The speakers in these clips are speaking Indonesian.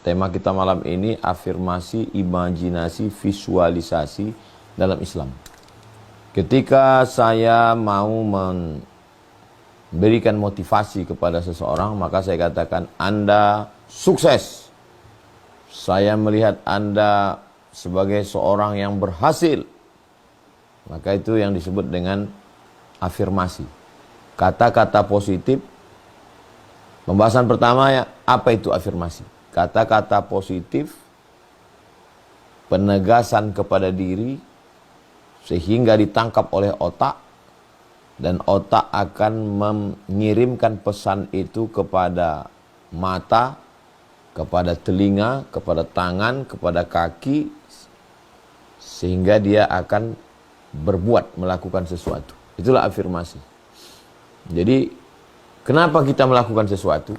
Tema kita malam ini afirmasi, imajinasi, visualisasi dalam Islam. Ketika saya mau memberikan motivasi kepada seseorang, maka saya katakan, Anda sukses. Saya melihat Anda sebagai seorang yang berhasil. Maka itu yang disebut dengan afirmasi. Kata-kata positif. Pembahasan pertama ya, apa itu afirmasi? Kata-kata positif, penegasan kepada diri, sehingga ditangkap oleh otak, dan otak akan mengirimkan pesan itu kepada mata, kepada telinga, kepada tangan, kepada kaki, sehingga dia akan berbuat, melakukan sesuatu. Itulah afirmasi. Jadi, kenapa kita melakukan sesuatu?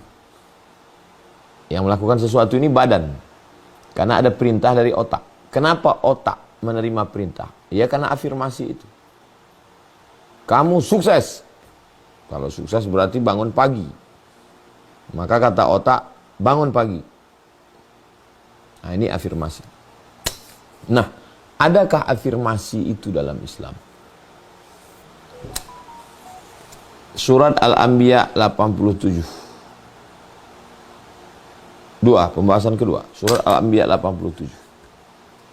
Yang melakukan sesuatu ini badan. Karena ada perintah dari otak. Kenapa otak menerima perintah? Ya karena afirmasi itu. Kamu sukses. Kalau sukses berarti bangun pagi. Maka kata otak, bangun pagi. Nah ini afirmasi. Nah, adakah afirmasi itu dalam Islam? Surat Al-Anbiya 87. Pembahasan kedua, surat Al-Anbiya 87.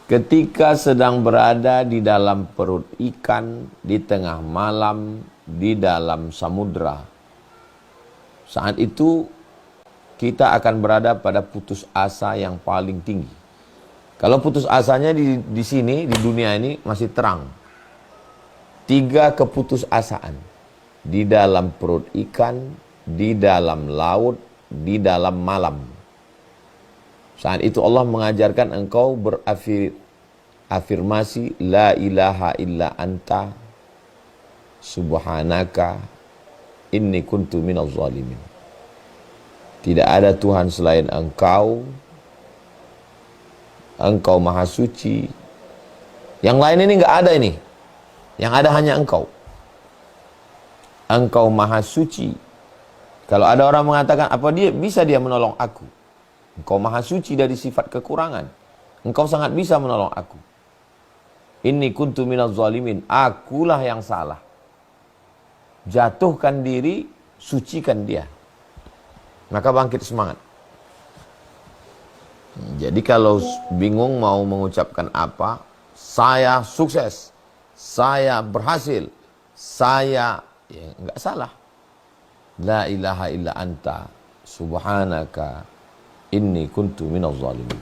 Ketika sedang berada di dalam perut ikan, di tengah malam, di dalam samudra. Saat itu kita akan berada pada putus asa yang paling tinggi. Kalau putus asanya di sini, di dunia ini masih terang. 3 keputusasaan. Di dalam perut ikan, di dalam laut, di dalam malam. Saat itu Allah mengajarkan engkau berafirmasi la ilaha illa anta subhanaka inni kuntu minaz zalimin. Tidak ada Tuhan selain engkau. Engkau maha suci. Yang lain ini enggak ada ini. Yang ada hanya engkau. Engkau maha suci. Kalau ada orang mengatakan, apa dia bisa dia menolong aku? Engkau maha suci dari sifat kekurangan. Engkau sangat bisa menolong aku. Inni kuntu minaz zalimin. Akulah yang salah. Jatuhkan diri, sucikan dia. Maka bangkit semangat. Jadi kalau bingung mau mengucapkan apa, saya sukses, saya berhasil, saya, ya enggak salah. La ilaha illa anta subhanaka inni kuntu minaz zalimin.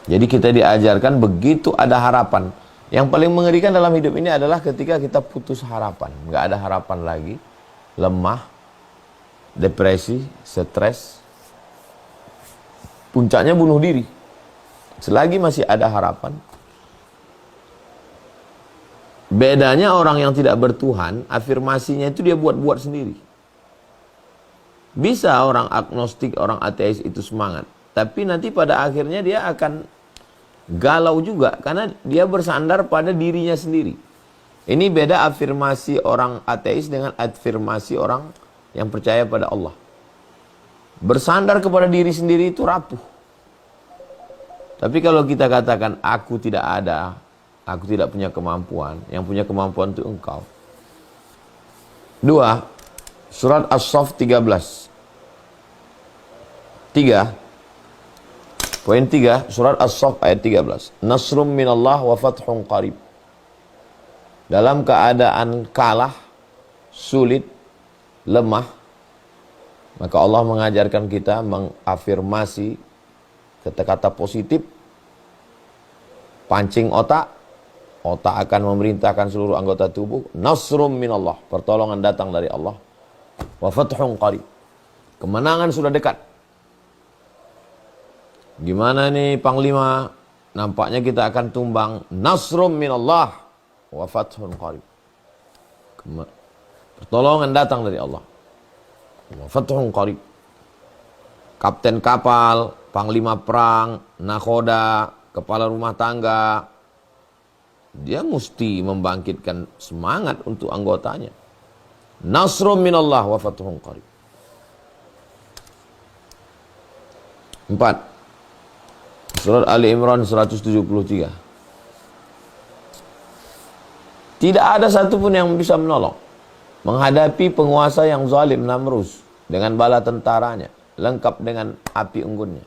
Jadi kita diajarkan begitu ada harapan. Yang paling mengerikan dalam hidup ini adalah ketika kita putus harapan. Nggak ada harapan lagi. Lemah, depresi, stres. Puncaknya bunuh diri. Selagi masih ada harapan. Bedanya orang yang tidak bertuhan, afirmasinya itu dia buat-buat sendiri. Bisa orang agnostik, orang ateis itu semangat. Tapi nanti pada akhirnya dia akan galau juga. Karena dia bersandar pada dirinya sendiri. Ini beda afirmasi orang ateis dengan afirmasi orang yang percaya pada Allah. Bersandar kepada diri sendiri itu rapuh. Tapi kalau kita katakan aku tidak ada, aku tidak punya kemampuan. Yang punya kemampuan itu engkau. 2. Surat As-Saff 13. 3. Poin 3, surat As-Saff ayat 13. Nasrum minallah wa fathun qarib. Dalam keadaan kalah, sulit, lemah, maka Allah mengajarkan kita mengafirmasi kata-kata positif, pancing otak. Otak akan memerintahkan seluruh anggota tubuh. Nasrum minallah, pertolongan datang dari Allah. Wa fathun qarib, kemenangan sudah dekat. Gimana nih Panglima? Nampaknya kita akan tumbang. Nasrum minallah wa fathun qarib. Pertolongan datang dari Allah. Wa fathun qarib. Kapten kapal, panglima perang, nakhoda, kepala rumah tangga, dia mesti membangkitkan semangat untuk anggotanya. Nasrum minallah wa fathun qarib. 4. Surat Ali Imran 173. Tidak ada satupun yang bisa menolong menghadapi penguasa yang zalim Namrus dengan bala tentaranya, lengkap dengan api unggunnya.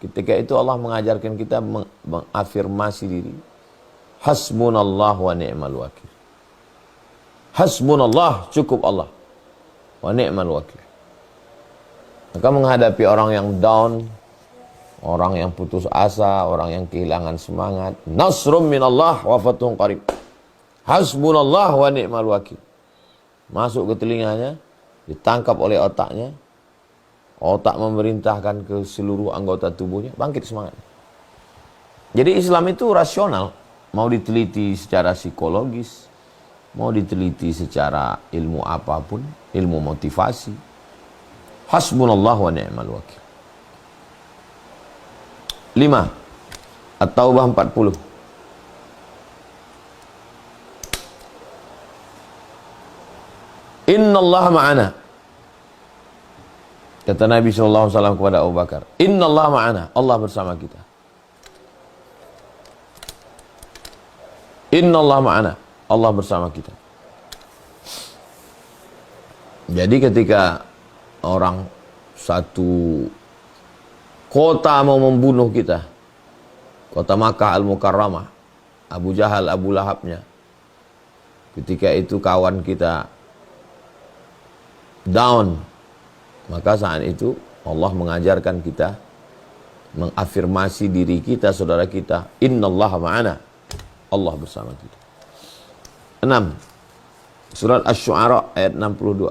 Ketika itu Allah mengajarkan kita mengafirmasi diri. Hasbunallah wa ni'mal wakil. Hasbunallah, cukup Allah. Wa ni'mal wakil. Maka menghadapi orang yang down, orang yang putus asa, orang yang kehilangan semangat, nasrum minallah wa fathun qarib. Hasbunallah wa ni'mal wakil. Masuk ke telinganya, ditangkap oleh otaknya. Otak memerintahkan ke seluruh anggota tubuhnya, bangkit semangat. Jadi Islam itu rasional. Mau diteliti secara psikologis, mau diteliti secara ilmu apapun, ilmu motivasi. Hasbunallah wa ni'mal wakil. 5. At-Taubah 40. Innallaha ma'ana. Kata Nabi SAW kepada Abu Bakar, Innallaha ma'ana, Allah bersama kita. Innallaha ma'ana, Allah bersama kita. Jadi ketika orang satu kota mau membunuh kita, kota Makkah Al-Mukarramah, Abu Jahal, Abu Lahabnya, ketika itu kawan kita down, maka saat itu Allah mengajarkan kita mengafirmasi diri kita, saudara kita, Innallaha ma'ana, Allah bersama kita. 6. Surat Asy-Syu'ara ayat 62.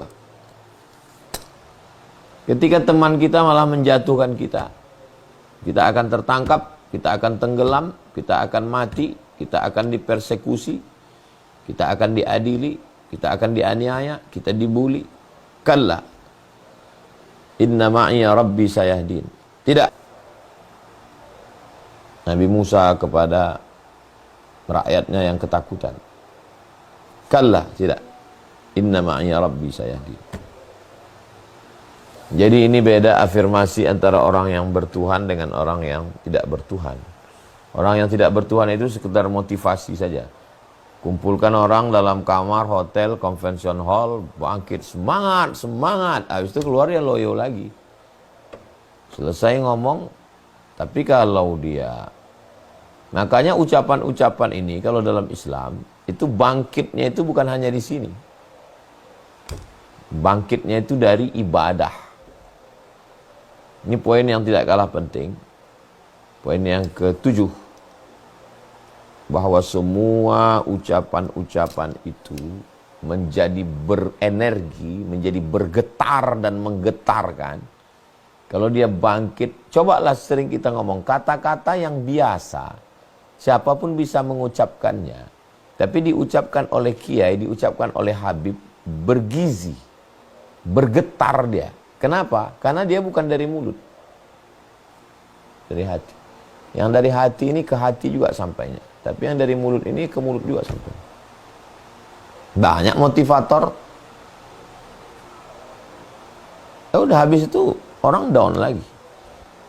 Ketika teman kita malah menjatuhkan kita, kita akan tertangkap, kita akan tenggelam, kita akan mati, kita akan dipersekusi, kita akan diadili, kita akan dianiaya, kita dibuli. Kalla, inna ma'iya rabbi sayahdin. Tidak. Nabi Musa kepada rakyatnya yang ketakutan. Kalla, tidak. Inna ma'iya rabbi sayahdin. Jadi ini beda afirmasi antara orang yang bertuhan dengan orang yang tidak bertuhan. Orang yang tidak bertuhan itu sekedar motivasi saja. Kumpulkan orang dalam kamar, hotel, convention hall, bangkit, semangat, semangat. Habis itu keluar ya loyo lagi. Selesai ngomong, tapi kalau dia... Makanya ucapan-ucapan ini kalau dalam Islam, itu bangkitnya itu bukan hanya di sini. Bangkitnya itu dari ibadah. Ini poin yang tidak kalah penting. Poin yang ke-7. Bahwa semua ucapan-ucapan itu menjadi berenergi, menjadi bergetar dan menggetarkan. Kalau dia bangkit, cobalah sering kita ngomong kata-kata yang biasa. Siapapun bisa mengucapkannya. Tapi diucapkan oleh kiai, diucapkan oleh habib, bergizi. Bergetar dia. Kenapa? Karena dia bukan dari mulut. Dari hati. Yang dari hati ini ke hati juga sampainya. Tapi yang dari mulut ini ke mulut juga sampai. Banyak motivator. Ya udah habis itu orang down lagi.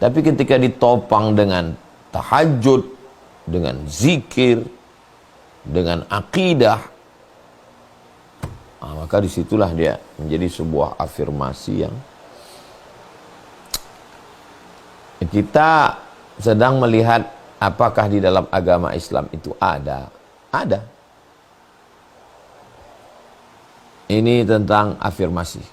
Tapi ketika ditopang dengan tahajud, dengan zikir, dengan akidah, maka disitulah dia menjadi sebuah afirmasi yang kita sedang melihat. Apakah di dalam agama Islam itu ada? Ada. Ini tentang afirmasi.